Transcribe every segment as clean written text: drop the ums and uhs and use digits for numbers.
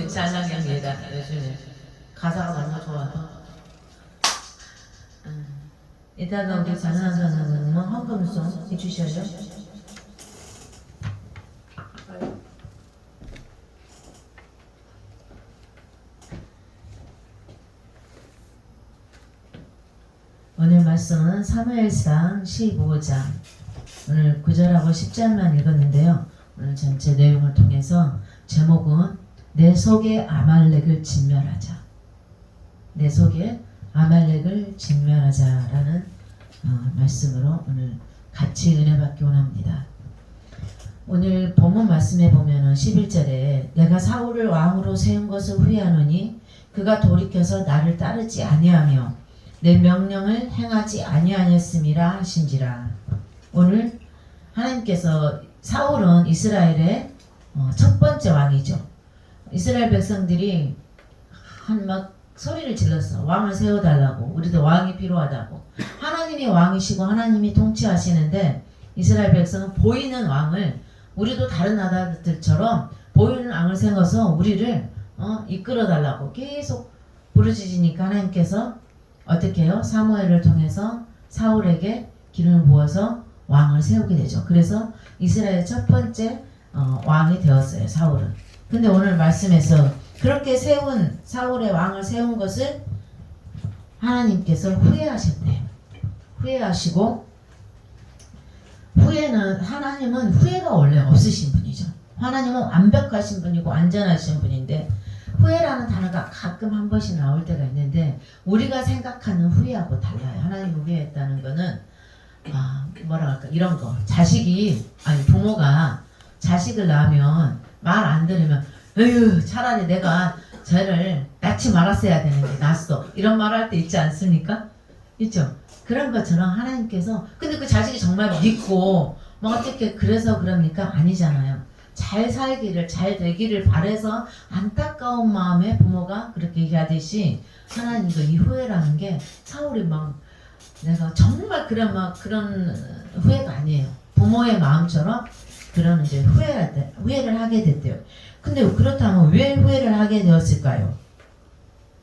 우리 찬양입니다. 요즘에 가사가 너무 좋아서. 이따가 우리 찬양하는 헌금송 해주셔요. 오늘 말씀은 사무엘상 15장 오늘 9절하고 10절만 읽었는데요. 오늘 전체 내용을 통해서 제목은 내 속에 아말렉을 진멸하자. 내 속에 아말렉을 진멸하자라는 말씀으로 오늘 같이 은혜 받기 원합니다. 오늘 본문 말씀에 보면은 11절에 내가 사울을 왕으로 세운 것을 후회하노니 그가 돌이켜서 나를 따르지 아니하며 내 명령을 행하지 아니하였음이라 하신지라. 오늘 하나님께서 사울은 이스라엘의 첫 번째 왕이죠. 이스라엘 백성들이 막 소리를 질렀어. 왕을 세워달라고. 우리도 왕이 필요하다고. 하나님이 왕이시고 하나님이 통치하시는데 이스라엘 백성은 보이는 왕을, 우리도 다른 나라들처럼 보이는 왕을 세워서 우리를 이끌어달라고 계속 부르짖으니까 하나님께서 어떻게 해요? 사무엘을 통해서 사울에게 기름을 부어서 왕을 세우게 되죠. 그래서 이스라엘의 첫 번째 왕이 되었어요, 사울은. 근데 오늘 말씀에서 그렇게 세운 사울의 왕을 세운 것을 하나님께서 후회하셨대요. 후회하시고, 하나님은 후회가 원래 없으신 분이죠. 하나님은 완벽하신 분이고 안전하신 분인데 후회라는 단어가 가끔 한 번씩 나올 때가 있는데 우리가 생각하는 후회하고 달라요. 하나님이 후회했다는 거는 뭐라 할까, 이런 거. 부모가 자식을 낳으면 말 안 들으면 에휴 차라리 내가 쟤를 낳지 말았어야 되는데 낳았어, 이런 말 할 때 있지 않습니까? 있죠? 그런 것처럼 하나님께서, 근데 그 자식이 정말 믿고 어떻게 그래서 그럽니까? 아니잖아요. 잘 살기를, 잘 되기를 바래서 안타까운 마음에 부모가 그렇게 얘기하듯이 하나님도 이 후회라는 게 사울이 내가 정말 그런 후회가 아니에요. 부모의 마음처럼 그런 이제 후회를 하게 됐대요. 근데 그렇다면 왜 후회를 하게 되었을까요?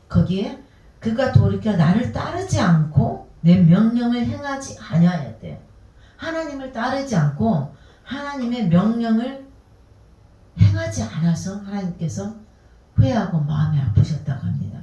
거기에 그가 돌이켜 나를 따르지 않고 내 명령을 행하지 아니하였대요. 하나님을 따르지 않고 하나님의 명령을 행하지 않아서 하나님께서 후회하고 마음이 아프셨다고 합니다.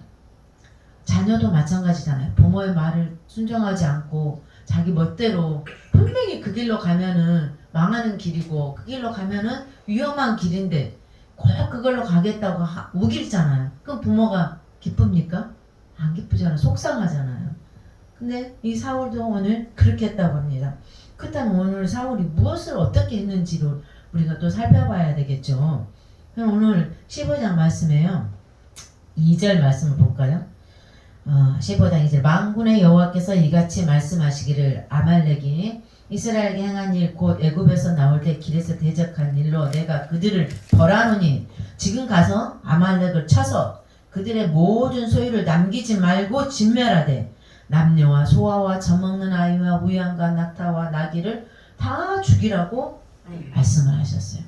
자녀도 마찬가지잖아요. 부모의 말을 순종하지 않고 자기 멋대로, 분명히 그 길로 가면은 망하는 길이고 그 길로 가면은 위험한 길인데 꼭 그걸로 가겠다고 우길잖아요. 그럼 부모가 기쁩니까? 안 기쁘잖아요. 속상하잖아요. 근데 이 사울도 오늘 그렇게 했다고 합니다. 그렇다면 오늘 사울이 무엇을 어떻게 했는지를 우리가 또 살펴봐야 되겠죠. 그럼 오늘 15장 말씀에요. 2절 말씀을 볼까요? 15장 2절 만군의 여호와께서 이같이 말씀하시기를 아말렉이 이스라엘에게 행한 일 곧 애굽에서 나올 때 길에서 대적한 일로 내가 그들을 벌하노니 지금 가서 아말렉을 쳐서 그들의 모든 소유를 남기지 말고 진멸하되 남녀와 소아와 젖먹는 아이와 우양과 낙타와 나귀를 다 죽이라고 말씀을 하셨어요.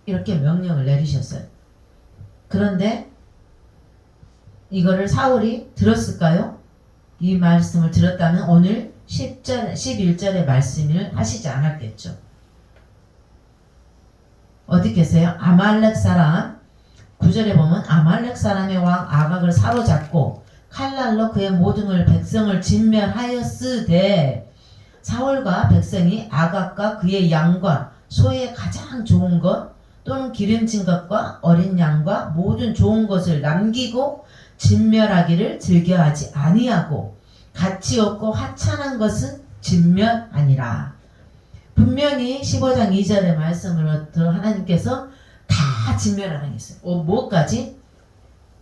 이렇게 명령을 내리셨어요. 그런데 이거를 사울이 들었을까요? 이 말씀을 들었다면 오늘 10절, 11절의 말씀을 하시지 않았겠죠. 어떻게 했어요? 아말렉 사람, 9절에 보면 아말렉 사람의 왕 아각을 사로잡고 칼날로 그의 모든 백성을 진멸하였으되 사울과 백성이 아각과 그의 양과 소의 가장 좋은 것 또는 기름진 것과 어린 양과 모든 좋은 것을 남기고 진멸하기를 즐겨하지 아니하고 가치 없고 하찮은 것은 진멸 아니라. 분명히 15장 2절의 말씀으로 하나님께서 다 진멸하라고 했어요. 뭐까지?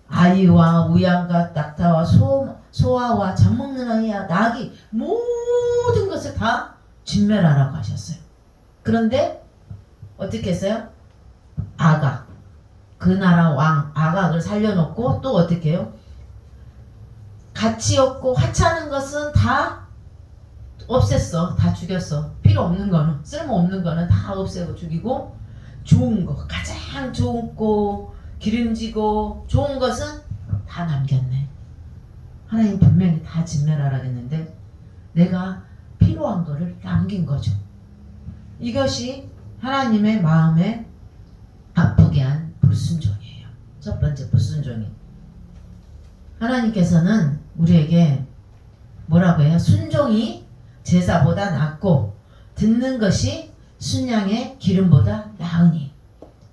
아이와 우양과 낙타와 소아와 젖먹는 아이와 나귀 모든 것을 다 진멸하라고 하셨어요. 그런데 어떻게 했어요? 아각, 그 나라 왕 아각을 살려놓고 또 어떻게 해요? 가치 없고 하찮은 것은 다 없앴어. 다 죽였어. 필요 없는 거는, 쓸모 없는 거는 다 없애고 죽이고 좋은 거, 가장 좋은 거, 기름지고 좋은 것은 다 남겼네. 하나님 분명히 다 진멸하라 했는데 내가 필요한 거를 남긴 거죠. 이것이 하나님의 마음에 아프게 한 불순종이에요. 첫 번째 불순종이. 하나님께서는 우리에게 뭐라고 해요? 순종이 제사보다 낫고 듣는 것이 순양의 기름보다 나으니.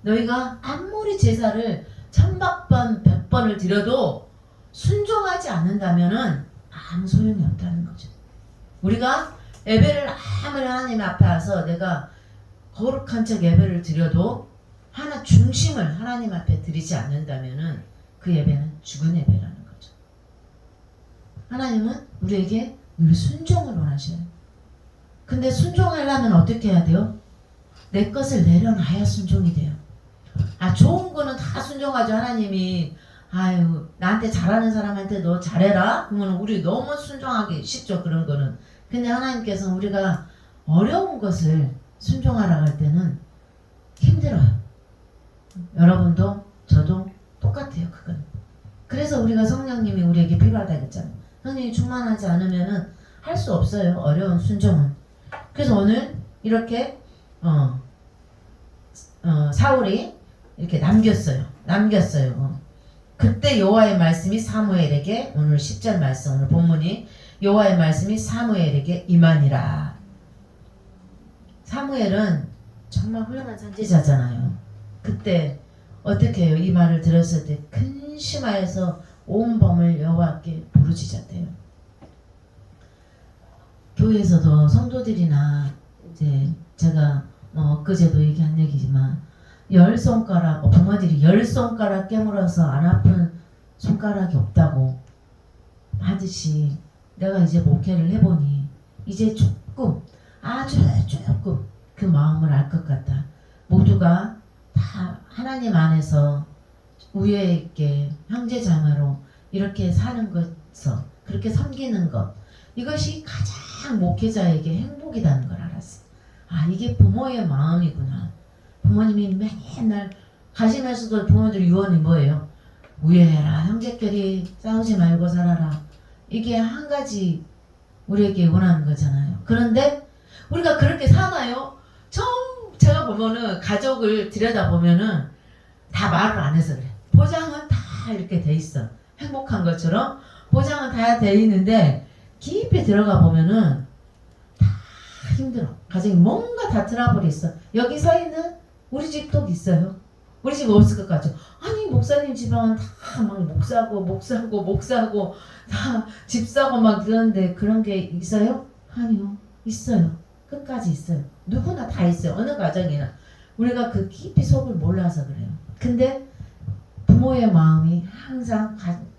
너희가 아무리 제사를 1000번 100번을 드려도 순종하지 않는다면은 아무 소용이 없다는 거죠. 우리가 예배를 아무리 하나님 앞에 와서 내가 거룩한 척 예배를 드려도 하나 중심을 하나님 앞에 드리지 않는다면은 그 예배는 죽은 예배라는 거죠. 하나님은 우리에게 늘 순종을 원하셔요. 근데 순종하려면 어떻게 해야 돼요? 내 것을 내려놔야 순종이 돼요. 좋은 거는 다 순종하죠. 하나님이 아유 나한테 잘하는 사람한테 너 잘해라 그러면 우리 너무 순종하기 쉽죠. 그런 거는. 근데 하나님께서는 우리가 어려운 것을 순종하라고 할 때는 힘들어요. 여러분도 저도 똑같아요. 그건. 그래서 우리가 성령님이 우리에게 필요하다 했잖아요. 성령이 충만하지 않으면은 할 수 없어요. 어려운 순종은. 그래서 오늘 이렇게 사울이 이렇게 남겼어요. 그때 여호와의 말씀이 사무엘에게 오늘 10절 말씀 오늘 본문이 여호와의 말씀이 사무엘에게 임하니라. 사무엘은 정말 훌륭한 선지자잖아요. 그때 어떻게 해요? 이 말을 들었을 때 근심하여서 온 밤을 여호와께 부르짖었대요. 교회에서도 성도들이나 이제 제가 엊그제도 얘기한 얘기지만 10손가락 부모들이 10손가락 깨물어서 안 아픈 손가락이 없다고 하듯이 내가 이제 목회를 해보니 이제 조금 아주 조금 그 마음을 알 것 같다. 모두가 다 하나님 안에서 우애 있게 형제자매로 이렇게 사는 것에서 그렇게 섬기는 것 이것이 가장 목회자에게 행복이라는 걸 알았어. 이게 부모의 마음이구나. 부모님이 맨날 가시면서도 부모들 유언이 뭐예요? 우애해라. 형제끼리 싸우지 말고 살아라. 이게 한 가지 우리에게 원하는 거잖아요. 그런데 우리가 그렇게 사나요? 제가 보면은 가족을 들여다보면은 다 말을 안 해서 그래. 포장은 다 이렇게 돼 있어. 행복한 것처럼 포장은 다 돼 있는데 깊이 들어가 보면은 다 힘들어. 가정이 뭔가 다 트러블이 있어. 여기 서 있는 우리 집도 있어요. 우리 집 없을 것 같죠. 아니 목사님 집안은 다 막 목사고 다 집 사고 막 그런데 그런 게 있어요? 아니요. 있어요. 끝까지 있어요. 누구나 다 있어요. 어느 가정이나. 우리가 그 깊이 속을 몰라서 그래요. 근데 부모의 마음이 항상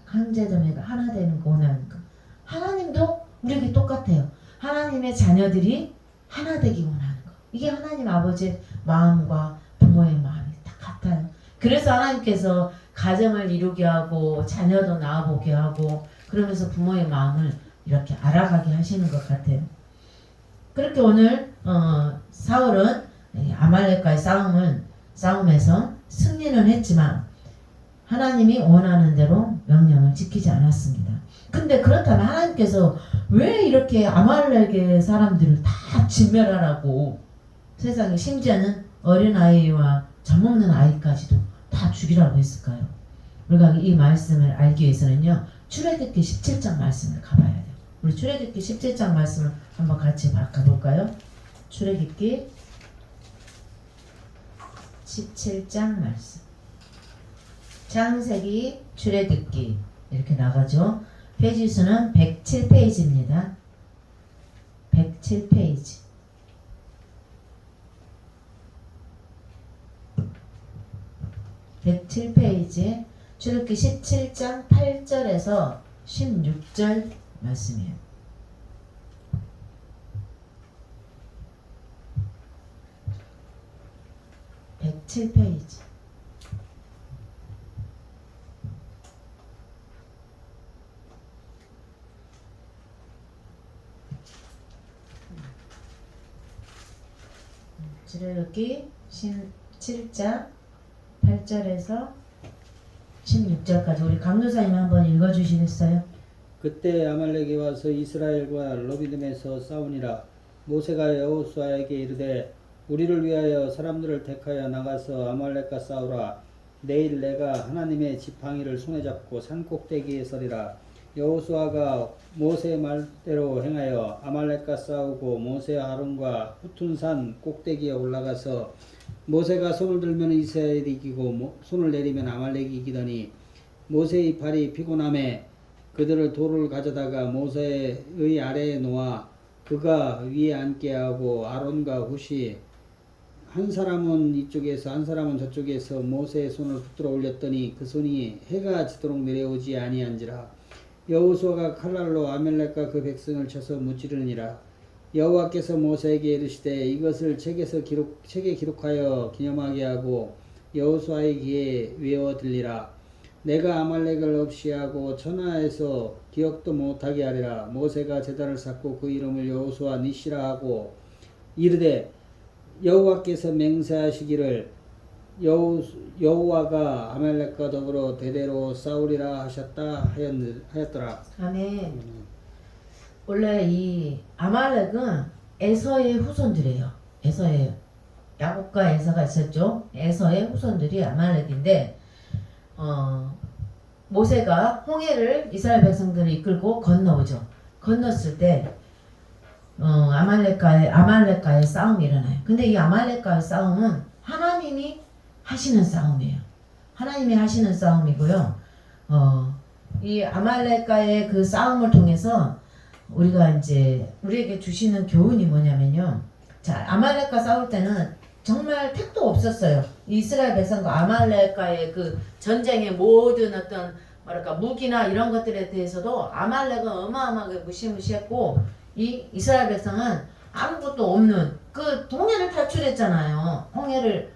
형제자매가 하나 되는 거 원하는 거. 하나님도 우리에게 똑같아요. 하나님의 자녀들이 하나 되기 원하는 거. 이게 하나님 아버지의 마음과 부모의 마음이 다 같아요. 그래서 하나님께서 가정을 이루게 하고 자녀도 낳아보게 하고 그러면서 부모의 마음을 이렇게 알아가게 하시는 것 같아요. 그렇게 오늘 사울은 아말렉과의 싸움에서 승리는 했지만 하나님이 원하는 대로 명령을 지키지 않았습니다. 근데 그렇다면 하나님께서 왜 이렇게 아말렉의 사람들을 다 진멸하라고 세상에 심지어는 어린아이와 젖먹는 아이까지도 다 죽이라고 했을까요? 우리가 이 말씀을 알기 위해서는요. 출애굽기 17장 말씀을 가봐야 돼요. 우리 출애굽기 17장 말씀을 한번 같이 가볼까요? 출애굽기 17장 말씀. 창세기, 출애굽기 이렇게 나가죠. 페이지 수는 107페이지입니다. 107페이지. 107페이지에 출애굽기 17장 8절에서 16절 말씀이에요. 107페이지. 출애굽기 17장 8절에서 16절까지 우리 강도사님 한번 읽어주시겠어요? 그때 아말렉이 와서 이스라엘과 러비딤에서 싸우니라. 모세가 여호수아에게 이르되 우리를 위하여 사람들을 택하여 나가서 아말렉과 싸우라. 내일 내가 하나님의 지팡이를 손에 잡고 산 꼭대기에 서리라. 여호수아가 모세 말대로 행하여 아말렉과 싸우고 모세와 아론과 푸툰 산 꼭대기에 올라가서 모세가 손을 들면 이스라엘이 이기고 손을 내리면 아말렉이 이기더니 모세의 팔이 피곤함에 그들을 돌을 가져다가 모세의 아래에 놓아 그가 위에 앉게 하고 아론과 훗이 한 사람은 이쪽에서 한 사람은 저쪽에서 모세의 손을 붙들어 올렸더니 그 손이 해가 지도록 내려오지 아니한지라. 여호수아가 칼날로 아말렉과 그 백성을 쳐서 무찌르니라. 여호와께서 모세에게 이르시되 이것을 책에 기록하여 기념하게 하고 여호수아의 귀에 외워 들리라. 내가 아말렉을 없이 하고 천하에서 기억도 못하게 하리라. 모세가 제단을 쌓고 그 이름을 여호수아 니시라 하고 이르되 여호와께서 맹세하시기를 여호와가 아말렉과 더불어 대대로 싸우리라 하셨다 하였더라. 아멘. 원래 이 아말렉은 에서의 후손들이에요. 에서의 야곱과 에서가 있었죠. 에서의 후손들이 아말렉인데 모세가 홍해를 이스라엘 백성들을 이끌고 건너오죠. 건넜을 때 아말렉과의 싸움이 일어나요. 근데 이 아말렉과의 싸움은 하나님이 하시는 싸움이에요. 하나님이 하시는 싸움이고요. 이 아말렉과의 그 싸움을 통해서 우리가 이제 우리에게 주시는 교훈이 뭐냐면요. 자, 아말렉과 싸울 때는 정말 택도 없었어요. 이스라엘 백성과 아말렉과의 그 전쟁의 모든 어떤 뭐랄까 무기나 이런 것들에 대해서도 아말렉은 어마어마하게 무시무시했고 이 이스라엘 백성은 아무것도 없는 그 홍해를 탈출했잖아요. 홍해를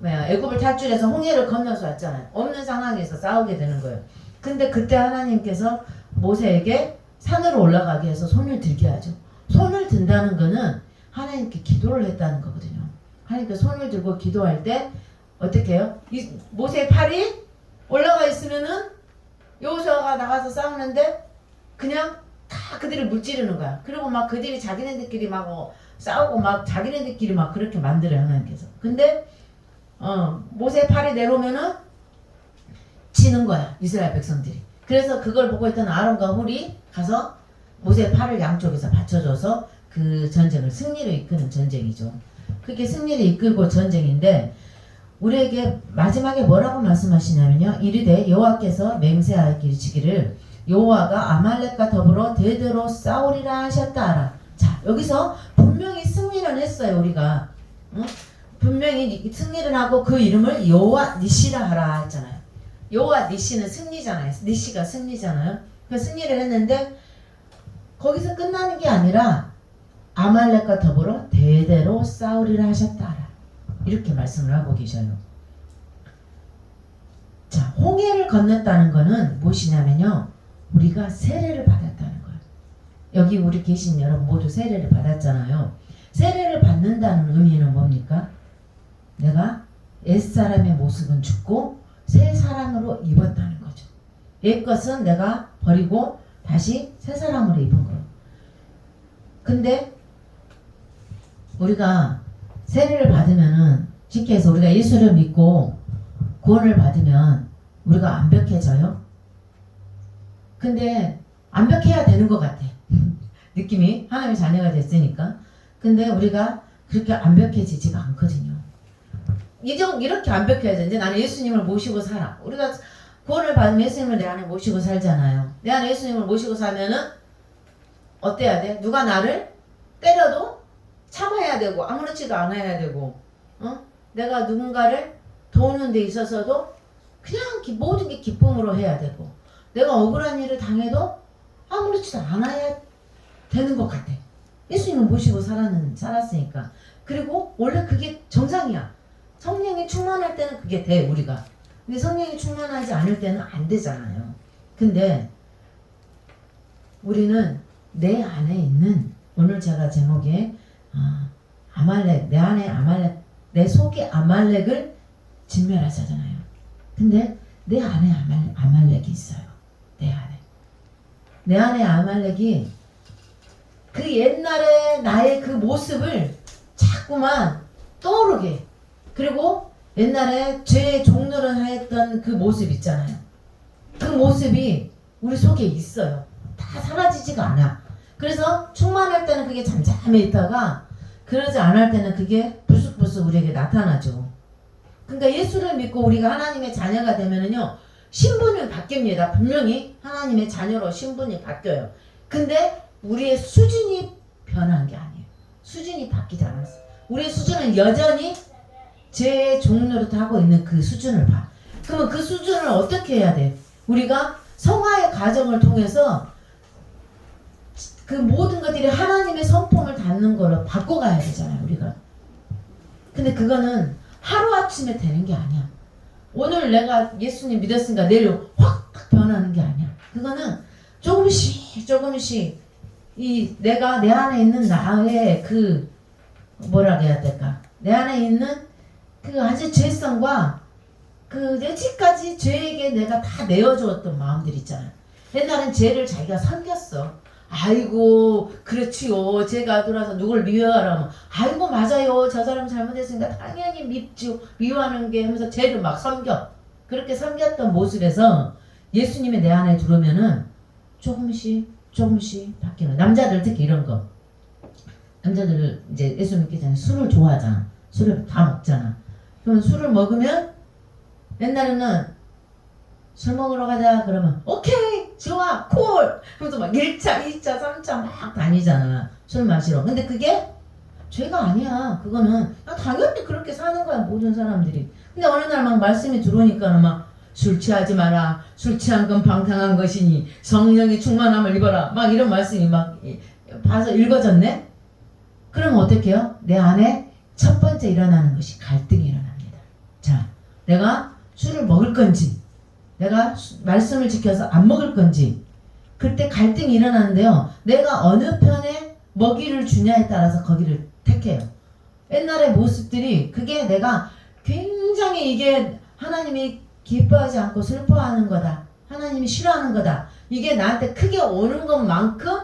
애굽을 탈출해서 홍해를 건너서 왔잖아요. 없는 상황에서 싸우게 되는 거예요. 근데 그때 하나님께서 모세에게 산으로 올라가게 해서 손을 들게 하죠. 손을 든다는 거는 하나님께 기도를 했다는 거거든요. 하나님께 손을 들고 기도할 때 어떻게 해요? 이 모세의 팔이 올라가 있으면은 여호수아가 나가서 싸우는데 그냥 다 그들을 물찌르는 거야. 그리고 막 그들이 자기네들끼리 막 싸우고 막 자기네들끼리 막 그렇게 만들어요, 하나님께서. 근데 모세의 팔이 내려오면은 지는 거야, 이스라엘 백성들이. 그래서 그걸 보고 있던 아론과 훌이 가서 모세의 팔을 양쪽에서 받쳐줘서 그 전쟁을 승리로 이끄는 전쟁이죠. 그게 승리를 이끌고 전쟁인데 우리에게 마지막에 뭐라고 말씀하시냐면요. 이르되 여호와께서 맹세하시기를 여호와가 아말렉과 더불어 대대로 싸우리라 하셨다 하라. 자, 여기서 분명히 승리를 했어요, 우리가. 분명히 승리를 하고 그 이름을 여호와 니시라 하라 했잖아요. 여호와 니시는 승리잖아요. 니시가 승리잖아요. 그 승리를 했는데 거기서 끝나는 게 아니라 아말렉과 더불어 대대로 싸우리라 하셨다 하라. 이렇게 말씀을 하고 계셔요. 자, 홍해를 건넜다는 거는 무엇이냐면요. 우리가 세례를 받았다는 거예요. 여기 우리 계신 여러분 모두 세례를 받았잖아요. 세례를 받는다는 의미는 뭡니까? 내가 옛사람의 모습은 죽고 새 사람으로 입었다는 거죠. 옛것은 내가 버리고 다시 새 사람으로 입은 거예요. 근데 우리가 세례를 받으면은 쉽게 해서 우리가 예수를 믿고 구원을 받으면 우리가 완벽해져요? 근데 완벽해야 되는 것 같아. 느낌이 하나님의 자녀가 됐으니까. 근데 우리가 그렇게 완벽해지지가 않거든요. 이렇게 완벽해야죠. 이제 나는 예수님을 모시고 살아. 우리가 구원을 받으면 예수님을 내 안에 모시고 살잖아요. 내 안에 예수님을 모시고 살면은 어때야 돼? 누가 나를 때려도 참아야 되고 아무렇지도 않아야 되고 내가 누군가를 도우는 데 있어서도 그냥 모든 게 기쁨으로 해야 되고 내가 억울한 일을 당해도 아무렇지도 않아야 되는 것 같아. 예수님을 모시고 살았으니까. 그리고 원래 그게 정상이야. 성령이 충만할 때는 그게 돼, 우리가. 근데 성령이 충만하지 않을 때는 안 되잖아요. 근데 우리는 내 안에 있는, 오늘 제가 제목에 아말렉, 내 안에 아말렉, 내 속에 아말렉을 진멸하자잖아요. 근데 내 안에 아말렉이 있어요. 내 안에. 내 안에 아말렉이 그 옛날에 나의 그 모습을 자꾸만 떠오르게. 그리고 옛날에 죄의 종노릇 했던 그 모습 있잖아요. 그 모습이 우리 속에 있어요. 다 사라지지가 않아. 그래서 충만할 때는 그게 잠잠해 있다가 그러지 않을 때는 그게 불쑥불쑥 우리에게 나타나죠. 그러니까 예수를 믿고 우리가 하나님의 자녀가 되면은요, 신분은 바뀝니다. 분명히 하나님의 자녀로 신분이 바뀌어요. 근데 우리의 수준이 변한 게 아니에요. 수준이 바뀌지 않았어요. 우리의 수준은 여전히 죄의 종노릇 하고 있는 그 수준을 봐. 그러면 그 수준을 어떻게 해야 돼? 우리가 성화의 과정을 통해서 그 모든 것들이 하나님의 성품을 닮는 걸로 바꿔가야 되잖아요, 우리가. 근데 그거는 하루아침에 되는 게 아니야. 오늘 내가 예수님 믿었으니까 내일 확 변하는 게 아니야. 그거는 조금씩 내가 내 안에 있는 나의 그 뭐라 해야 될까? 내 안에 있는 그 아주 죄성과 그 여지까지 죄에게 내가 다 내어주었던 마음들 있잖아요. 옛날엔 죄를 자기가 섬겼어. 아이고 그렇지요. 제가 들어와서 누굴 미워하라면 아이고 맞아요. 저 사람 잘못했으니까 당연히 밉지요. 미워하는 게 하면서 죄를 막 섬겨. 그렇게 섬겼던 모습에서 예수님이 내 안에 들어오면은 조금씩 바뀌는. 남자들 특히 이런 거. 남자들 이제 예수 믿기 전에 술을 좋아하잖아. 술을 다 먹잖아. 그러면 술을 먹으면 옛날에는 술 먹으러 가자 그러면 오케이 좋아 콜 그래서 막 1차 2차 3차 막 다니잖아. 술 마시러. 근데 그게 죄가 아니야. 그거는 당연히 그렇게 사는 거야 모든 사람들이. 근데 어느 날 막 말씀이 들어오니까는 막 술 취하지 마라. 술 취한 건 방탕한 것이니 성령의 충만함을 입어라. 막 이런 말씀이 막 봐서 읽어졌네. 그럼 어떻게 해요? 내 안에 첫 번째 일어나는 것이 갈등이 일어납니다. 자, 내가 술을 먹을 건지 내가 말씀을 지켜서 안 먹을 건지 그때 갈등이 일어나는데요. 내가 어느 편에 먹이를 주냐에 따라서 거기를 택해요. 옛날의 모습들이 그게 내가 굉장히 이게 하나님이 기뻐하지 않고 슬퍼하는 거다. 하나님이 싫어하는 거다. 이게 나한테 크게 오는 것만큼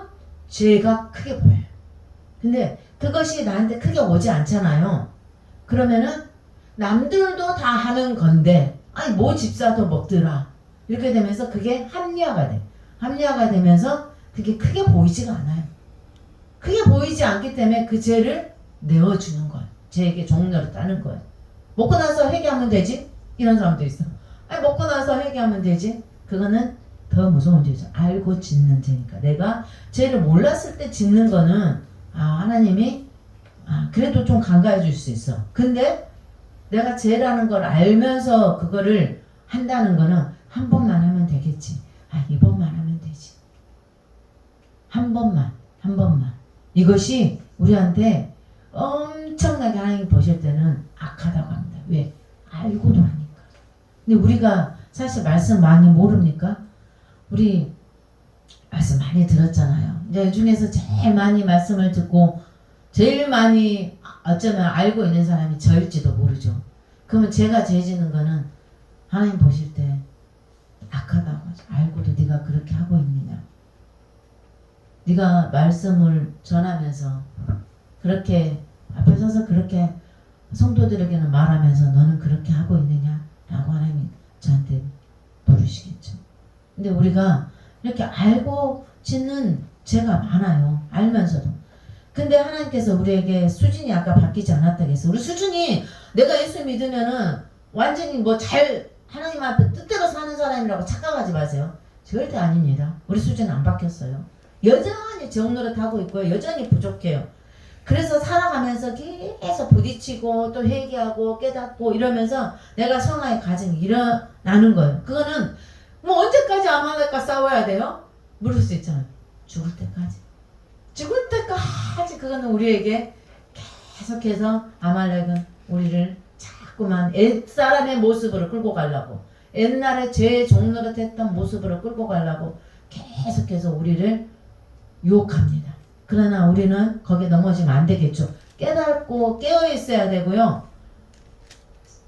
죄가 크게 보여요. 근데 그것이 나한테 크게 오지 않잖아요. 그러면은 남들도 다 하는 건데 아니 뭐 집사도 먹더라. 이렇게 되면서 그게 합리화가 돼. 합리화가 되면서 그게 크게 보이지가 않아요. 크게 보이지 않기 때문에 그 죄를 내어주는 거예요. 죄에게 종로를 따는 거예요. 먹고 나서 회개하면 되지? 이런 사람도 있어. 아니 먹고 나서 회개하면 되지? 그거는 더 무서운 죄죠. 알고 짓는 죄니까. 내가 죄를 몰랐을 때 짓는 거는 하나님이 그래도 좀 간과해 줄 수 있어. 근데 내가 죄라는 걸 알면서 그거를 한다는 거는 한 번만 하면 되겠지. 이번만 하면 되지. 한 번만. 이것이 우리한테 엄청나게 하나님 보실 때는 악하다고 합니다. 왜? 알고도 하니까. 근데 우리가 사실 말씀 많이 모릅니까? 우리 말씀 많이 들었잖아요. 이제 중에서 제일 많이 말씀을 듣고 제일 많이 어쩌면 알고 있는 사람이 저일지도 모르죠. 그러면 제가 죄 짓는 거는 하나님 보실 때 악하다고 하죠. 알고도 네가 그렇게 하고 있느냐. 네가 말씀을 전하면서 그렇게 앞에 서서 그렇게 성도들에게는 말하면서 너는 그렇게 하고 있느냐 라고 하나님이 저한테 물으시겠죠. 근데 우리가 이렇게 알고 짓는 죄가 많아요. 알면서도. 근데 하나님께서 우리에게 수준이 아까 바뀌지 않았다고 해서 우리 수준이 내가 예수 믿으면은 완전히 하나님 앞에 뜻대로 사는 사람이라고 착각하지 마세요. 절대 아닙니다. 우리 수준은 안 바뀌었어요. 여전히 정노릇 하고 있고요. 여전히 부족해요. 그래서 살아가면서 계속 부딪히고 또 회개하고 깨닫고 이러면서 내가 성화의 과정이 일어나는 거예요. 그거는 뭐 언제까지 아말렉과 싸워야 돼요? 물을 수 있잖아요. 죽을 때까지. 죽을 때까지 그거는 우리에게 계속해서 아말렉은 우리를 자꾸만 옛사람의 모습으로 끌고 가려고 옛날에 죄의 종노릇 했던 모습으로 끌고 가려고 계속해서 우리를 유혹합니다. 그러나 우리는 거기에 넘어지면 안 되겠죠. 깨닫고 깨어 있어야 되고요.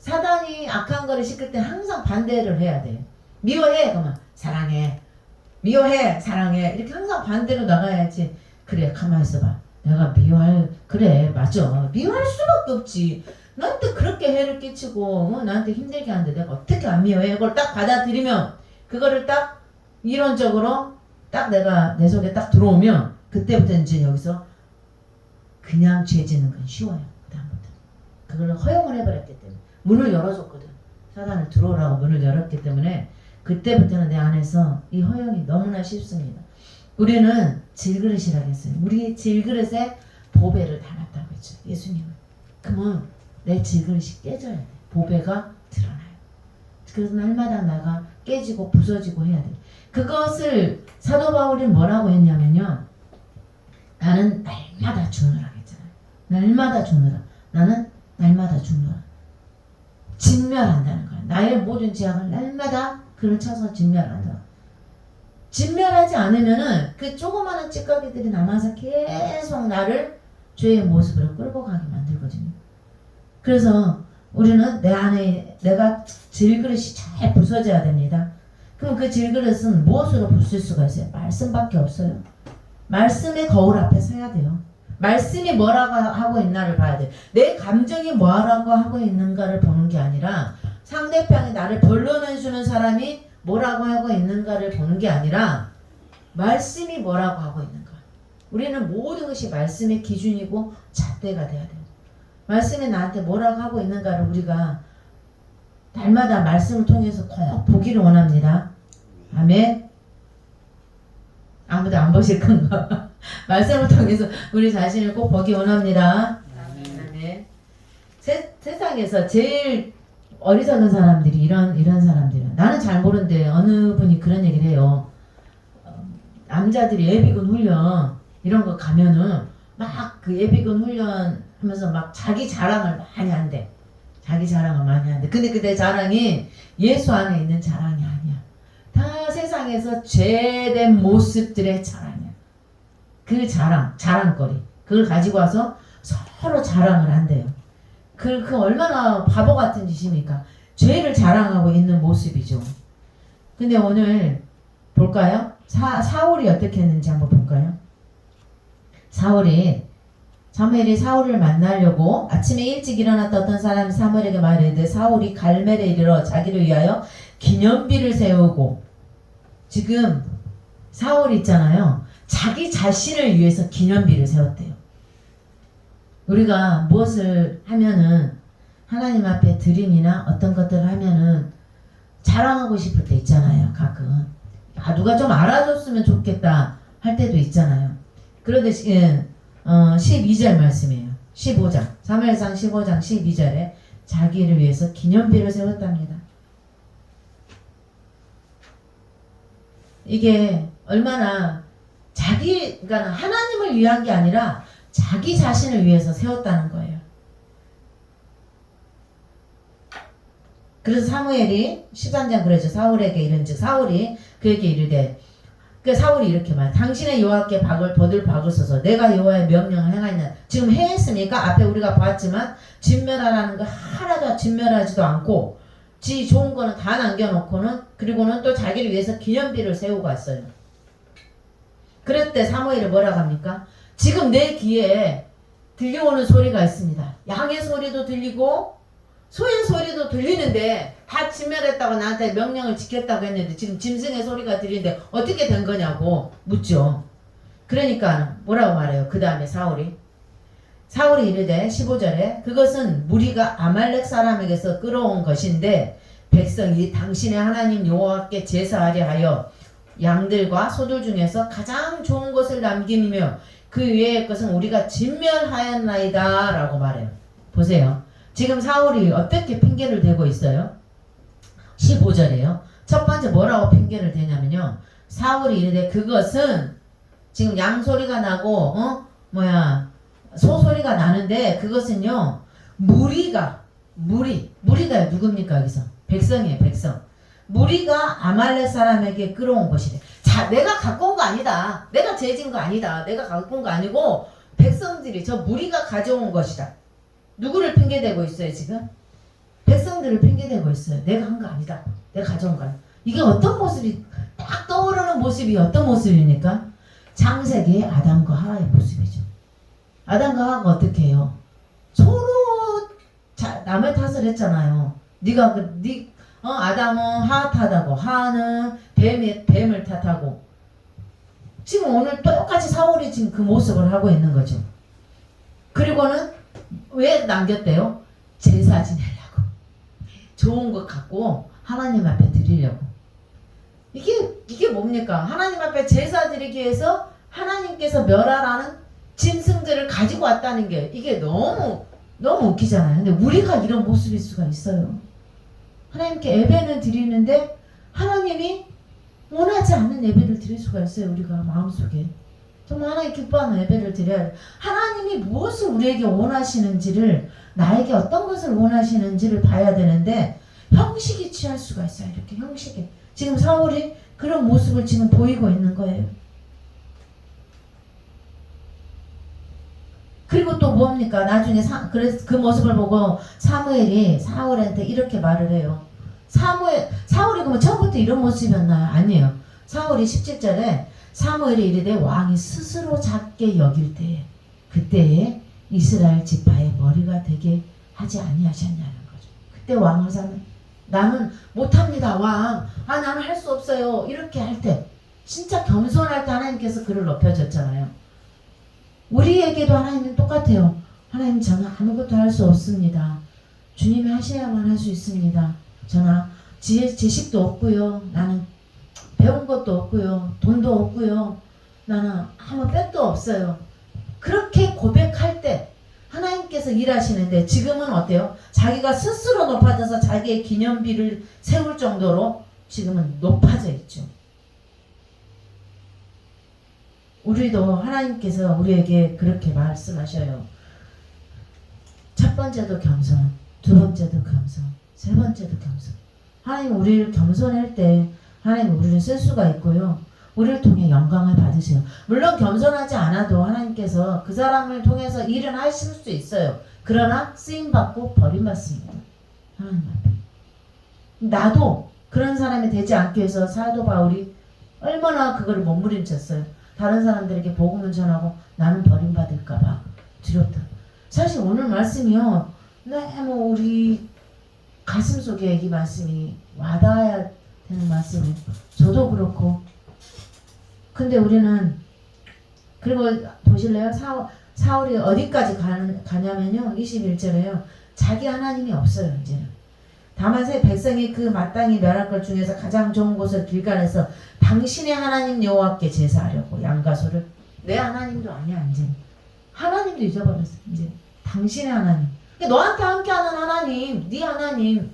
사단이 악한 거를 시킬 때 항상 반대를 해야 돼. 미워해 그러면 사랑해. 미워해 사랑해. 이렇게 항상 반대로 나가야지. 그래 가만히 있어봐. 내가 그래 맞아. 미워할 수밖에 없지. 나한테 그렇게 해를 끼치고 나한테 힘들게 하는데 내가 어떻게 안 미워해. 그걸 딱 받아들이면 그거를 딱 이론적으로 딱 내가 내 속에 딱 들어오면 그때부터 이제 여기서 그냥 죄 짓는 건 쉬워요. 그다음부터 그걸 허용을 해버렸기 때문에 문을 열어줬거든. 사단을 들어오라고 문을 열었기 때문에 그때부터는 내 안에서 이 허용이 너무나 쉽습니다. 우리는 질그릇이라고 했어요. 우리 질그릇에 보배를 담았다고 했죠. 예수님은. 그러면 내 질그릇이 깨져야 돼. 보배가 드러나요. 그래서 날마다 나가 깨지고 부서지고 해야 돼. 그것을 사도 바울이 뭐라고 했냐면요. 나는 날마다 죽노라 했잖아요. 날마다 죽노라. 나는 날마다 죽노라. 진멸한다는 거야. 나의 모든 죄악을 날마다 그를 쳐서 진멸한다. 진멸하지 않으면은 그 조그마한 찌꺼기들이 남아서 계속 나를 죄의 모습으로 끌고 가게 만들거든요. 그래서 우리는 내 안에 내가 질그릇이 잘 부서져야 됩니다. 그럼 그 질그릇은 무엇으로 부술 수가 있어요? 말씀밖에 없어요. 말씀의 거울 앞에 서야 돼요. 말씀이 뭐라고 하고 있나를 봐야 돼요. 내 감정이 뭐라고 하고 있는가를 보는 게 아니라 상대방이 나를 변론해주는 사람이 뭐라고 하고 있는가를 보는 게 아니라 말씀이 뭐라고 하고 있는가. 우리는 모든 것이 말씀의 기준이고 잣대가 돼야 돼요. 말씀이 나한테 뭐라고 하고 있는가를 우리가 날마다 말씀을 통해서 꼭 보기를 원합니다. 아멘. 아무도 안 보실 건가? 말씀을 통해서 우리 자신을 꼭 보기 원합니다. 아멘. 세상에서 제일 어리석은 사람들이 이런 사람들이야. 나는 잘 모르는데 어느 분이 그런 얘기를 해요. 남자들이 예비군 훈련 이런 거 가면은 막 그 예비군 훈련 하면서 막 자기 자랑을 많이 한대. 자기 자랑을 많이 한대. 근데 그 내 자랑이 예수 안에 있는 자랑이 아니야. 다 세상에서 죄된 모습들의 자랑이야. 그 자랑거리. 그걸 가지고 와서 서로 자랑을 한대요. 그 얼마나 바보 같은 짓입니까? 죄를 자랑하고 있는 모습이죠. 근데 오늘 볼까요? 사울이 어떻게 했는지 한번 볼까요? 사무엘이 사울을 만나려고 아침에 일찍 일어났다 어떤 사람이 사무엘에게 말하되 사울이 갈멜에 이르러 자기를 위하여 기념비를 세우고 지금 사울이 있잖아요. 자기 자신을 위해서 기념비를 세웠대요. 우리가 무엇을 하면은 하나님 앞에 드림이나 어떤 것들을 하면은 자랑하고 싶을 때 있잖아요. 가끔 누가 좀 알아줬으면 좋겠다 할 때도 있잖아요. 그러듯이 12절 말씀이에요. 15장 사무엘상 15장 12절에 자기를 위해서 기념비를 세웠답니다. 이게 얼마나 그러니까 하나님을 위한 게 아니라 자기 자신을 위해서 세웠다는 거예요. 그래서 사무엘이 13장 그러죠. 사울에게 이른즉 사울이 그에게 이르되 사울이 이렇게 말 당신의 여호와께 버들 박으소서 내가 여호와의 명령을 행하였나. 지금 행했습니까? 앞에 우리가 봤지만 진멸하라는 거 하나도 진멸하지도 않고 지 좋은 거는 다 남겨놓고는 그리고는 또 자기를 위해서 기념비를 세우고 왔어요. 그럴 때 사무엘이 뭐라고 합니까? 지금 내 귀에 들려오는 소리가 있습니다. 양의 소리도 들리고 소의 소리도 들리는데 다 진멸했다고 나한테 명령을 지켰다고 했는데 지금 짐승의 소리가 들리는데 어떻게 된 거냐고 묻죠. 그러니까 뭐라고 말해요? 그 다음에 사울이 이르되 15절에 그것은 무리가 아말렉 사람에게서 끌어온 것인데 백성이 당신의 하나님 여호와께 제사하려 하여 양들과 소들 중에서 가장 좋은 것을 남기며 그 외의 것은 우리가 진멸하였나이다 라고 말해요. 보세요. 지금 사울이 어떻게 핑계를 대고 있어요? 15절에요. 첫 번째 뭐라고 핑계를 대냐면요. 사울이 이르되 그것은 지금 양 소리가 나고 소 소리가 나는데 그것은요. 무리가 누굽니까 여기서? 백성이에요. 백성. 무리가 아말렉 사람에게 끌어온 것이래. 자, 내가 갖고 온 거 아니다. 내가 죄진 거 아니다. 내가 갖고 온 거 아니고 백성들이 저 무리가 가져온 것이다. 누구를 핑계대고 있어요 지금? 백성들을 핑계대고 있어요. 내가 한 거 아니다. 내가 가져온 거 아니다. 이게 어떤 모습이 딱 떠오르는 모습이 어떤 모습입니까? 창세기의 아담과 하와의 모습이죠. 아담과 하와가 어떻게 해요? 서로 남의 탓을 했잖아요. 아담은 하와 탓하고 하와는 뱀을 탓하고 지금 오늘 똑같이 사울이 지금 그 모습을 하고 있는 거죠. 그리고는 왜 남겼대요? 제사 지내려고. 좋은 것 갖고 하나님 앞에 드리려고. 이게 뭡니까? 하나님 앞에 제사 드리기 위해서 하나님께서 멸하라는 짐승들을 가지고 왔다는 게 이게 너무 웃기잖아요. 근데 우리가 이런 모습일 수가 있어요. 하나님께 예배는 드리는데 하나님이 원하지 않는 예배를 드릴 수가 있어요. 우리가 마음속에. 정말 하나님 기뻐하는 예배를 드려야 돼. 하나님이 무엇을 우리에게 원하시는지를, 나에게 어떤 것을 원하시는지를 봐야 되는데 형식이 취할 수가 있어요. 이렇게 형식에. 지금 사울이 그런 모습을 지금 보이고 있는 거예요. 그리고 또 뭡니까? 나중에 그래서 그 모습을 보고 사무엘이 사울한테 이렇게 말을 해요. 사울이 그러면 처음부터 이런 모습이었나요? 아니에요. 사울이 17절에 사무엘이 이르되 왕이 스스로 작게 여길 때에 그때에 이스라엘 지파의 머리가 되게 하지 아니하셨냐는 거죠. 그때 왕을 사면 나는 못합니다 왕. 나는 할 수 없어요. 이렇게 할 때 진짜 겸손할 때 하나님께서 그를 높여줬잖아요. 우리에게도 하나님은 똑같아요. 하나님 저는 아무것도 할 수 없습니다. 주님이 하셔야만 할 수 있습니다. 저는 지식도 없고요. 나는 배운 것도 없고요. 돈도 없고요. 나는 아무 뺏도 없어요. 그렇게 고백할 때 하나님께서 일하시는데 지금은 어때요? 자기가 스스로 높아져서 자기의 기념비를 세울 정도로 지금은 높아져 있죠. 우리도 하나님께서 우리에게 그렇게 말씀하셔요. 첫 번째도 겸손, 두 번째도 겸손, 세 번째도 겸손. 하나님 우리를 겸손할 때 하나님 우리를 쓸 수가 있고요. 우리를 통해 영광을 받으세요. 물론 겸손하지 않아도 하나님께서 그 사람을 통해서 일은 하실 수 있어요. 그러나 쓰임받고 버림받습니다. 하나님 앞에. 나도 그런 사람이 되지 않기 위해서 사도 바울이 얼마나 그거를 몸부림쳤어요. 다른 사람들에게 복음을 전하고 나는 버림받을까봐 두렵다. 사실 오늘 말씀이요. 너무 우리 가슴 속에 이 말씀이 와닿아야 되는 말씀이에요. 저도 그렇고. 근데 우리는 그리고 보실래요? 사울이 어디까지 가냐면요. 21절에요. 자기 하나님이 없어요. 이제는. 다만 백성이 그 마땅히 멸할 것 중에서 가장 좋은 곳을 길갈에서 당신의 하나님 여호와께 제사하려고 양과 소를. 내 하나님도 아니야 이제. 하나님도 잊어버렸어 이제. 당신의 하나님. 그러니까 너한테 함께하는 하나님, 네 하나님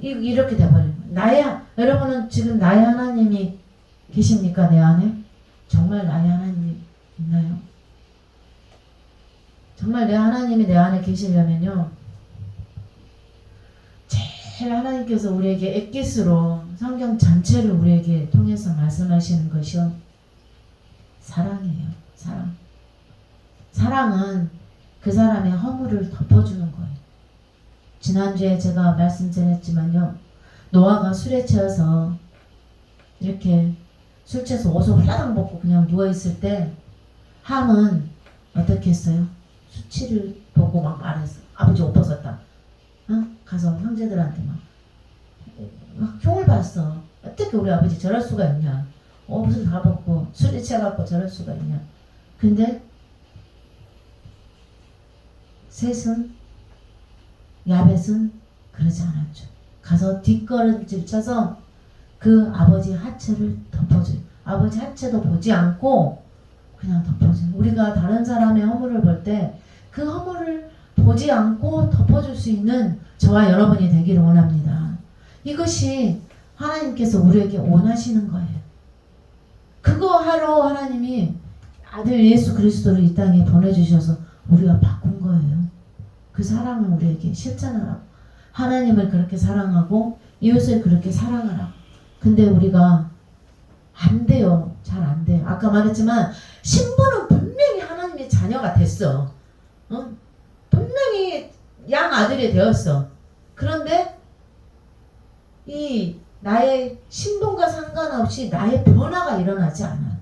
이렇게 돼버린 거야. 여러분은 지금 나의 하나님이 계십니까? 내 안에? 정말 나의 하나님이 있나요? 정말 내 하나님이 내 안에 계시려면요. 제일 하나님께서 우리에게 엑기스로 성경 전체를 우리에게 통해서 말씀하시는 것이요. 사랑이에요. 사랑. 사랑은 그 사람의 허물을 덮어주는 거예요. 지난주에 제가 말씀드렸지만요. 노아가 술에 취해서 이렇게 술 취해서 옷을 홀라당 벗고 그냥 누워있을 때 함은 어떻게 했어요? 수치를 보고 막 말했어. 아버지 옷 벗었다. 가서 형제들한테 막 흉을 봤어. 어떻게 우리 아버지 저럴 수가 있냐. 옷을 다 벗고 술에 취해갖고 저럴 수가 있냐. 근데 셋은 야벳은 그러지 않았죠. 가서 뒷걸음질 쳐서 그 아버지 하체를 덮어줘요. 아버지 하체도 보지 않고 그냥 덮어줘요. 우리가 다른 사람의 허물을 볼 때 그 허물을 보지 않고 덮어줄 수 있는 저와 여러분이 되기를 원합니다. 이것이 하나님께서 우리에게 원하시는 거예요. 그거 하러 하나님이 아들 예수 그리스도를 이 땅에 보내주셔서 우리가 바꾼 거예요. 그 사랑을 우리에게 실천하라고. 하나님을 그렇게 사랑하고 이웃을 그렇게 사랑하라고. 근데 우리가 안 돼요. 잘 안 돼요. 아까 말했지만 신부는 분명히 하나님의 자녀가 됐어. 분명히 양 아들이 되었어. 그런데 이 나의 신분과 상관없이 나의 변화가 일어나지 않아.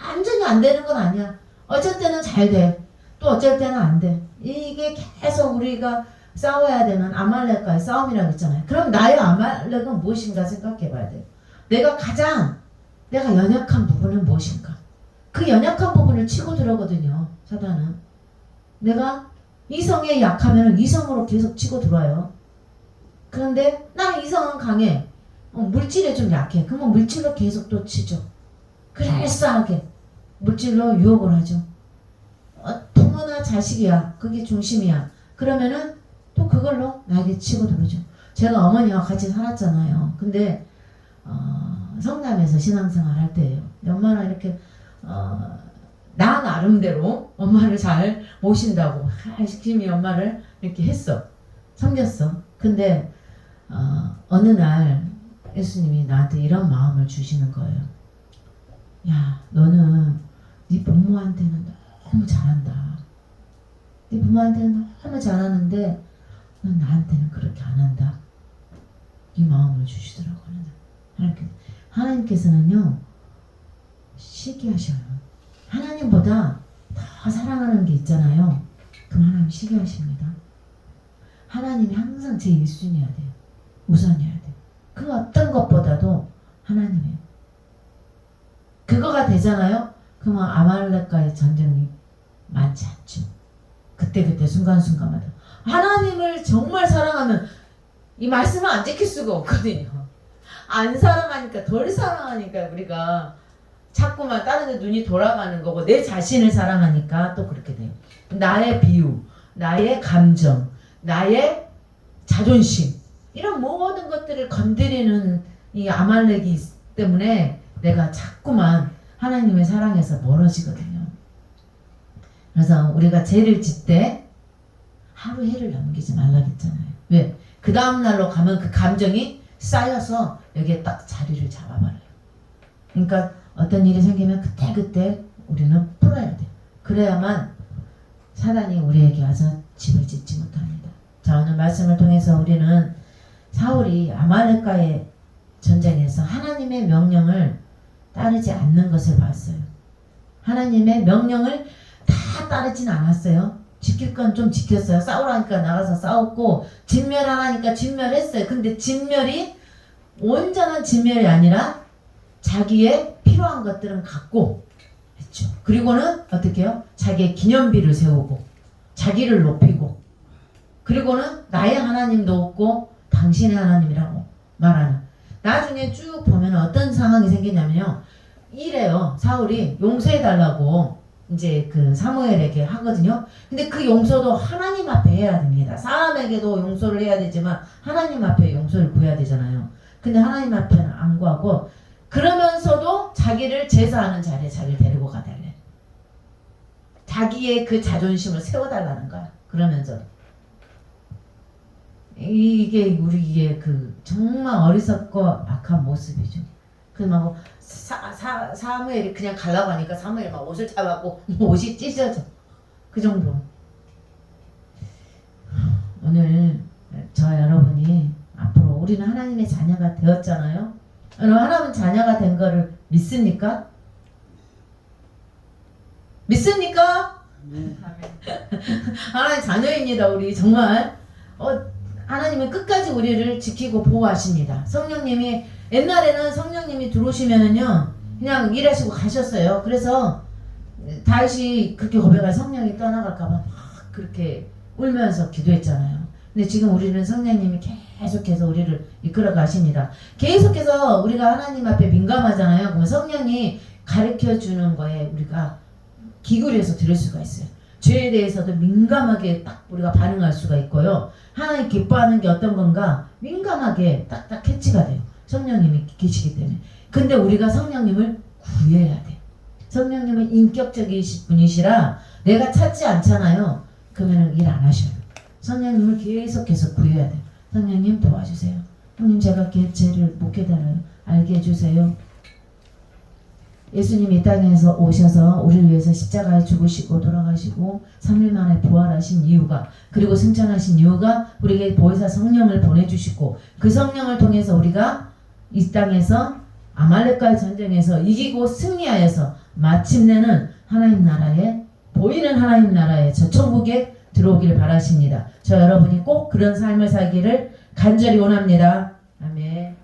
완전히 안 되는 건 아니야. 어쩔 때는 잘 돼. 또 어쩔 때는 안 돼. 이게 계속 우리가 싸워야 되는 아말렉과의 싸움이라고 했잖아요. 그럼 나의 아말렉은 무엇인가 생각해 봐야 돼요. 내가 연약한 부분은 무엇인가? 그 연약한 부분을 치고 들어오거든요. 사단은. 내가 이성에 약하면 이성으로 계속 치고 들어와요. 그런데 나는 이성은 강해. 물질에 좀 약해. 그러면 물질로 계속 또 치죠. 그럴싸하게 물질로 유혹을 하죠. 부모나 자식이야. 그게 중심이야. 그러면은 또 그걸로 나에게 치고 들어오죠. 제가 어머니와 같이 살았잖아요. 근데 성남에서 신앙생활 할 때예요. 엄마랑 이렇게 나 나름대로 엄마를 잘 모신다고 열심히 엄마를 이렇게 했어. 섬겼어. 근데 어느 날 예수님이 나한테 이런 마음을 주시는 거예요. 야, 너는 네 부모한테는 너무 잘한다. 네 부모한테는 너무 잘하는데 넌 나한테는 그렇게 안 한다. 이 마음을 주시더라고요. 하나님께서는요, 시기하셔요. 하나님보다 더 사랑하는 게 있잖아요. 그럼 하나님 시기하십니다. 하나님이 항상 제 1순위여야 돼요. 우선이어야 돼요. 그 어떤 것보다도 하나님이에요. 그거가 되잖아요. 그러면 아말렉과의 전쟁이 많지 않죠. 그때 순간순간마다 하나님을 정말 사랑하면 이 말씀을 안 지킬 수가 없거든요. 안 사랑하니까, 덜 사랑하니까 우리가 자꾸만 다른 데 눈이 돌아가는 거고, 내 자신을 사랑하니까 또 그렇게 돼요. 나의 비유, 나의 감정, 나의 자존심, 이런 모든 것들을 건드리는 이 아말렉이 때문에 내가 자꾸만 하나님의 사랑에서 멀어지거든요. 그래서 우리가 죄를 짓 때 하루 해를 넘기지 말라 그랬잖아요. 왜? 그 다음날로 가면 그 감정이 쌓여서 여기에 딱 자리를 잡아버려요. 그러니까 어떤 일이 생기면 그때 우리는 풀어야 돼. 그래야만 사단이 우리에게 와서 집을 짓지 못합니다. 자, 오늘 말씀을 통해서 우리는 사울이 아말렉과의 전쟁에서 하나님의 명령을 따르지 않는 것을 봤어요. 하나님의 명령을 다 따르진 않았어요. 지킬 건 좀 지켰어요. 싸우라니까 나가서 싸웠고, 진멸하라니까 진멸했어요. 근데 진멸이 온전한 진멸이 아니라 자기의 필요한 것들은 갖고 했죠. 그리고는 어떻게 해요? 자기의 기념비를 세우고 자기를 높이고, 그리고는 나의 하나님도 없고 당신의 하나님이라고 말하는. 나중에 쭉 보면 어떤 상황이 생기냐면요, 이래요. 사울이 용서해달라고 이제 그 사무엘에게 하거든요. 근데 그 용서도 하나님 앞에 해야 됩니다. 사람에게도 용서를 해야 되지만 하나님 앞에 용서를 구해야 되잖아요. 근데 하나님 앞에는 안 구하고, 그러면서도 자기를 제사하는 자리에 자기를 데리고 가달래. 자기의 그 자존심을 세워달라는 거야. 그러면서 이게 우리의 그 정말 어리석고 악한 모습이죠. 그막 사무엘이 그냥 가려고 하니까 사무엘 막 옷을 잡았고 옷이 찢어져. 그 정도. 오늘 저 여러분이 앞으로 우리는 하나님의 자녀가 되었잖아요. 여러분, 하나님 자녀가 된 거를 믿습니까? 믿습니까? 하나님 자녀입니다. 우리 정말 하나님은 끝까지 우리를 지키고 보호하십니다. 성령님이, 옛날에는 성령님이 들어오시면은요 그냥 일하시고 가셨어요. 그래서 다윗이 그렇게 고백할, 성령이 떠나갈까봐 막 그렇게 울면서 기도했잖아요. 근데 지금 우리는 성령님이 계속해서 우리를 이끌어 가십니다. 계속해서 우리가 하나님 앞에 민감하잖아요. 그러면 성령이 가르쳐 주는 거에 우리가 기울여서 들을 수가 있어요. 죄에 대해서도 민감하게 딱 우리가 반응할 수가 있고요. 하나님 기뻐하는 게 어떤 건가 민감하게 딱딱 캐치가 돼요. 성령님이 계시기 때문에. 근데 우리가 성령님을 구해야 돼. 성령님은 인격적이신 분이시라 내가 찾지 않잖아요. 그러면 일 안 하셔요. 성령님을 계속해서 구해야 돼. 성령님 도와주세요. 성령, 제가 죄를 못 깨달아요. 알게 해주세요. 예수님이 이 땅에서 오셔서 우리를 위해서 십자가에 죽으시고 돌아가시고 3일 만에 부활하신 이유가, 그리고 승천하신 이유가 우리에게 보혜사 성령을 보내주시고, 그 성령을 통해서 우리가 이 땅에서 아말렉과의 전쟁에서 이기고 승리하여서 마침내는 하나님 나라에, 보이는 하나님 나라에, 저 천국에 들어오기를 바라십니다. 저 여러분이 꼭 그런 삶을 살기를 간절히 원합니다. 아멘.